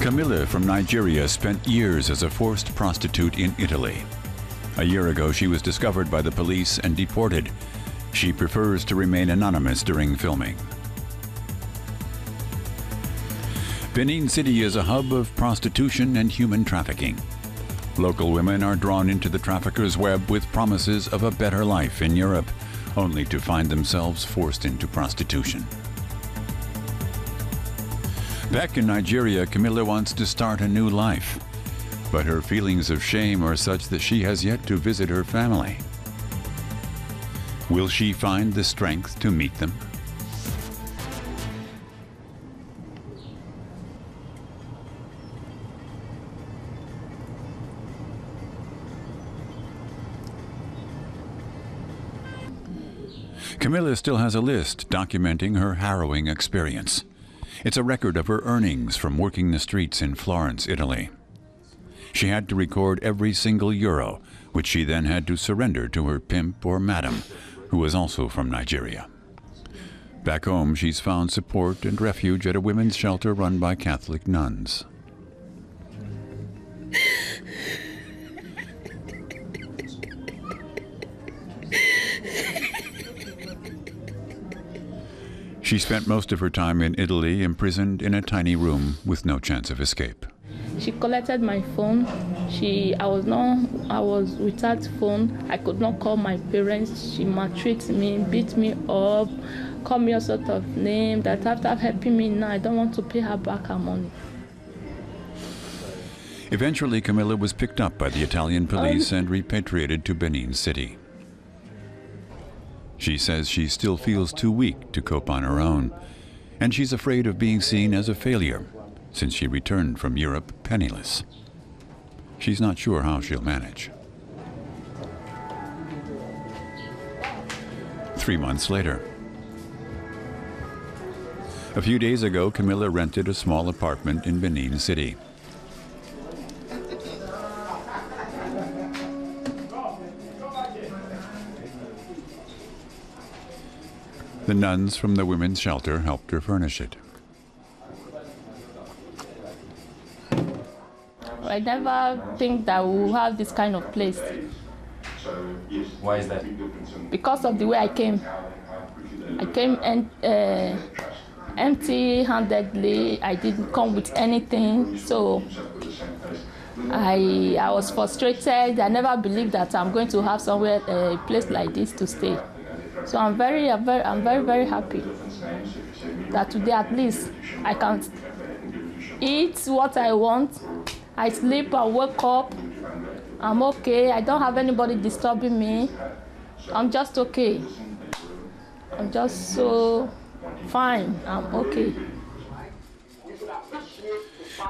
Camilla from Nigeria spent years as a forced prostitute in Italy. A year ago, she was discovered by the police and deported. She prefers to remain anonymous during filming. Benin City is a hub of prostitution and human trafficking. Local women are drawn into the traffickers' web with promises of a better life in Europe, only to find themselves forced into prostitution. Back in Nigeria, Camilla wants to start a new life, but her feelings of shame are such that she has yet to visit her family. Will she find the strength to meet them? Camilla still has a list documenting her harrowing experience. It's a record of her earnings from working the streets in Florence, Italy. She had to record every single euro, which she then had to surrender to her pimp or madam, who was also from Nigeria. Back home, she's found support and refuge at a women's shelter run by Catholic nuns. She spent most of her time in Italy, imprisoned in a tiny room with no chance of escape. She collected my phone. I was without phone. I could not call my parents. She maltreated me, beat me up, called me all sort of name. That after helping me now, I don't want to pay her back her money. Eventually, Camilla was picked up by the Italian police and repatriated to Benin City. She says she still feels too weak to cope on her own, and she's afraid of being seen as a failure since she returned from Europe penniless. She's not sure how she'll manage. 3 months later. A few days ago, Camilla rented a small apartment in Benin City. The nuns from the women's shelter helped her furnish it. I never think that we'll have this kind of place. Why is that? Because of the way I came. I came empty-handedly. I didn't come with anything, so I was frustrated. I never believed that I'm going to have somewhere, a place like this to stay. So I'm very happy that today at least I can eat what I want. I sleep, I wake up, I'm okay. I don't have anybody disturbing me. I'm just okay. I'm just so fine. I'm okay.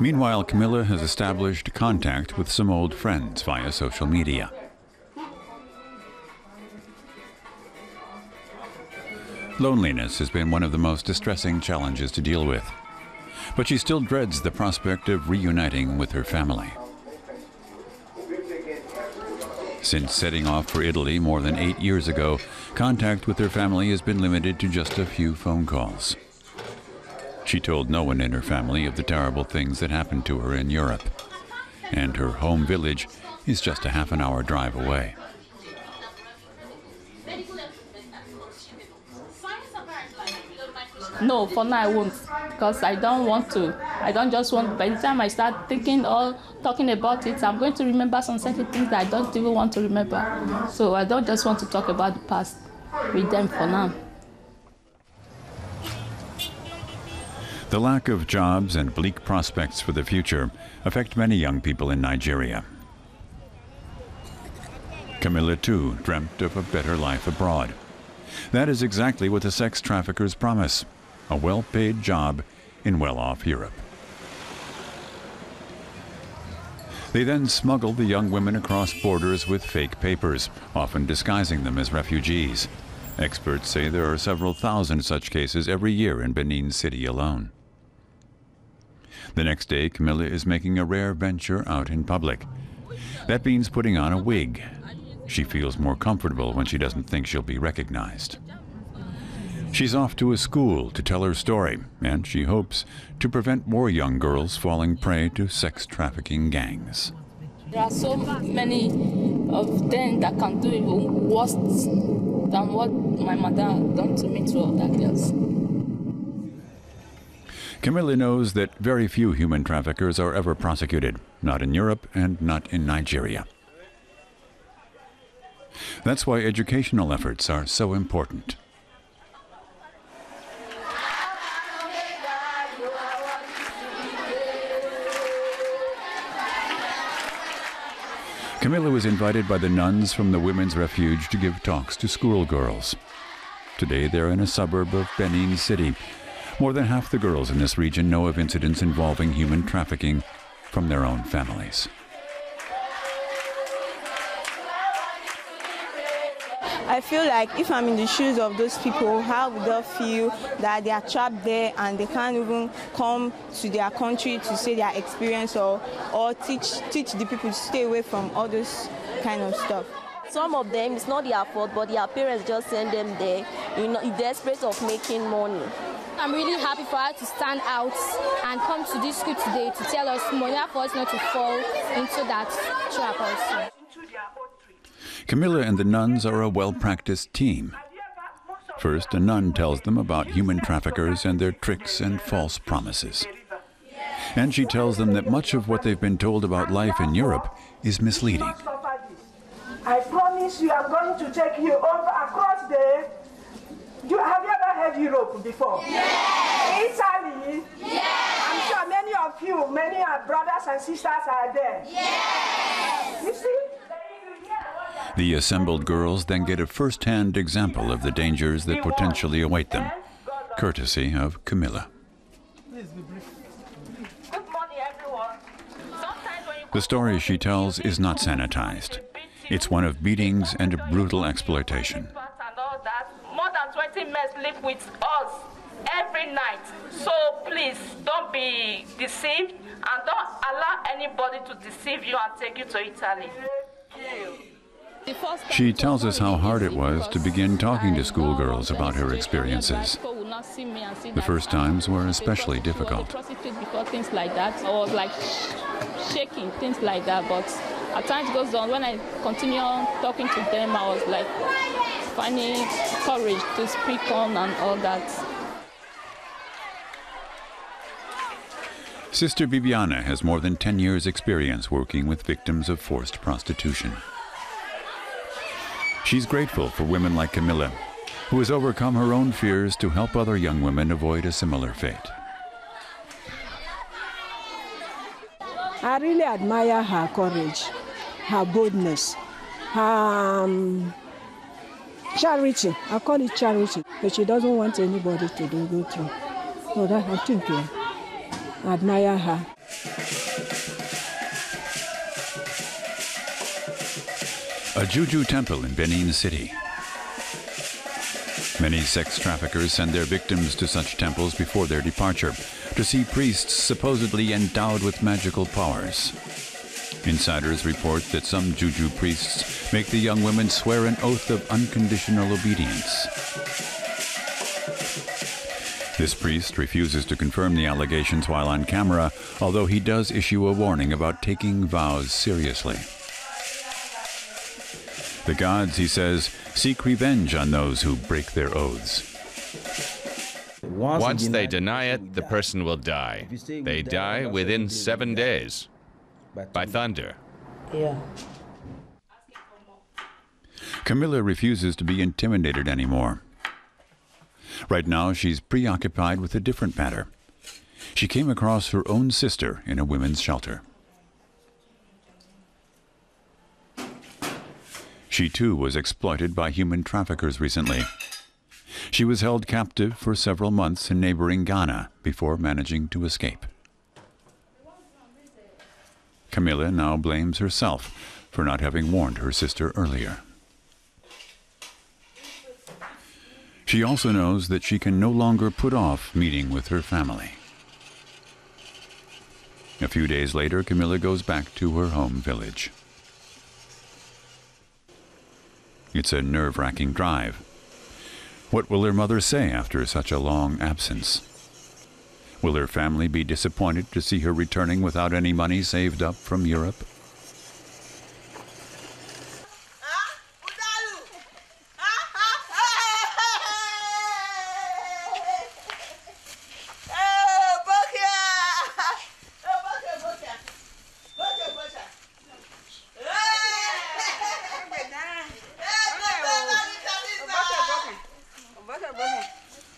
Meanwhile, Camilla has established contact with some old friends via social media. Loneliness has been one of the most distressing challenges to deal with, but she still dreads the prospect of reuniting with her family. Since setting off for Italy more than 8 years ago, contact with her family has been limited to just a few phone calls. She told no one in her family of the terrible things that happened to her in Europe, and her home village is just a half-an-hour drive away. No, for now I won't, because I don't want to. I don't just want, by the time I start thinking or talking about it, I'm going to remember some certain things that I don't even want to remember. So I don't just want to talk about the past with them for now. The lack of jobs and bleak prospects for the future affect many young people in Nigeria. Camilla, too, dreamt of a better life abroad. That is exactly what the sex traffickers promise: a well-paid job in well-off Europe. They then smuggle the young women across borders with fake papers, often disguising them as refugees. Experts say there are several thousand such cases every year in Benin City alone. The next day, Camilla is making a rare venture out in public. That means putting on a wig. She feels more comfortable when she doesn't think she'll be recognized. She's off to a school to tell her story, and she hopes to prevent more young girls falling prey to sex trafficking gangs. There are so many of them that can do even worse than what my mother had done to me to other girls. Camilla knows that very few human traffickers are ever prosecuted, not in Europe and not in Nigeria. That's why educational efforts are so important. Camilla was invited by the nuns from the Women's Refuge to give talks to schoolgirls. Today they're in a suburb of Benin City. More than half the girls in this region know of incidents involving human trafficking from their own families. I feel like if I'm in the shoes of those people, how would they feel that they are trapped there and they can't even come to their country to say their experience or teach the people to stay away from all this kind of stuff. Some of them, it's not their fault, but their parents just send them there in desperate of making money. I'm really happy for her to stand out and come to this school today to tell us more for us not to fall into that trap also. Camilla and the nuns are a well-practiced team. First, a nun tells them about human traffickers and their tricks and false promises. And she tells them that much of what they've been told about life in Europe is misleading. I promise you I'm going to take you over across the... Have you ever heard Europe before? Yes. Italy? Yes. I'm sure many brothers and sisters are there. Yes. You see? The assembled girls then get a first-hand example of the dangers that potentially await them, courtesy of Camilla. The story she tells is not sanitized. It's one of beatings and brutal exploitation. More than 20 men live with us every night. So please don't be deceived and don't allow anybody to deceive you and take you to Italy. She tells us how hard it was to begin talking to schoolgirls about her experiences. The first times were especially difficult. Before things like that, I was like shaking, things like that. But as time goes on, when I continue talking to them, I was like finding courage to speak on and all that. Sister Bibiana has more than 10 years' experience working with victims of forced prostitution. She's grateful for women like Camilla, who has overcome her own fears to help other young women avoid a similar fate. I really admire her courage, her boldness, her charity. I call it charity, but she doesn't want anybody to go through. So that I think I admire her. A Juju temple in Benin City. Many sex traffickers send their victims to such temples before their departure to see priests supposedly endowed with magical powers. Insiders report that some Juju priests make the young women swear an oath of unconditional obedience. This priest refuses to confirm the allegations while on camera, although he does issue a warning about taking vows seriously. The gods, he says, seek revenge on those who break their oaths. Once they deny it, the person will die. They die within 7 days. By thunder. Yeah. Camilla refuses to be intimidated anymore. Right now, she's preoccupied with a different matter. She came across her own sister in a women's shelter. She too was exploited by human traffickers recently. She was held captive for several months in neighboring Ghana before managing to escape. Camilla now blames herself for not having warned her sister earlier. She also knows that she can no longer put off meeting with her family. A few days later, Camilla goes back to her home village. It's a nerve-wracking drive. What will her mother say after such a long absence? Will her family be disappointed to see her returning without any money saved up from Europe?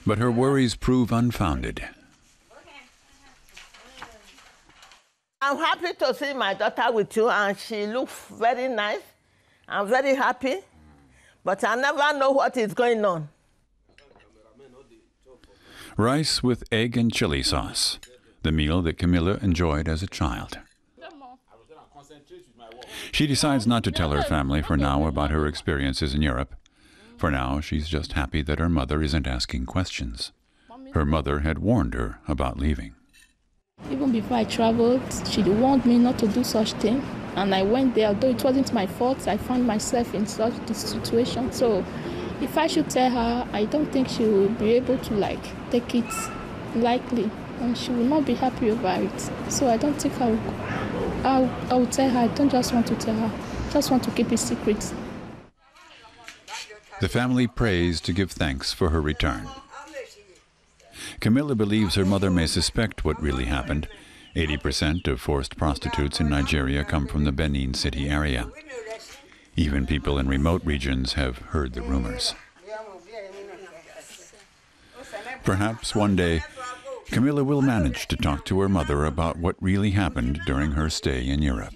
But her worries prove unfounded. I'm happy to see my daughter with you, and she looks very nice. I'm very happy, but I never know what is going on. Rice with egg and chili sauce, the meal that Camilla enjoyed as a child. She decides not to tell her family for now about her experiences in Europe. For now, she's just happy that her mother isn't asking questions. Her mother had warned her about leaving. Even before I traveled, she warned me not to do such thing. And I went there, although it wasn't my fault, I found myself in such a situation. So if I should tell her, I don't think she will be able to take it lightly. And she will not be happy over it. So I don't think I will tell her. I don't just want to tell her. I just want to keep it secret. The family prays to give thanks for her return. Camilla believes her mother may suspect what really happened. 80% of forced prostitutes in Nigeria come from the Benin City area. Even people in remote regions have heard the rumors. Perhaps one day, Camilla will manage to talk to her mother about what really happened during her stay in Europe.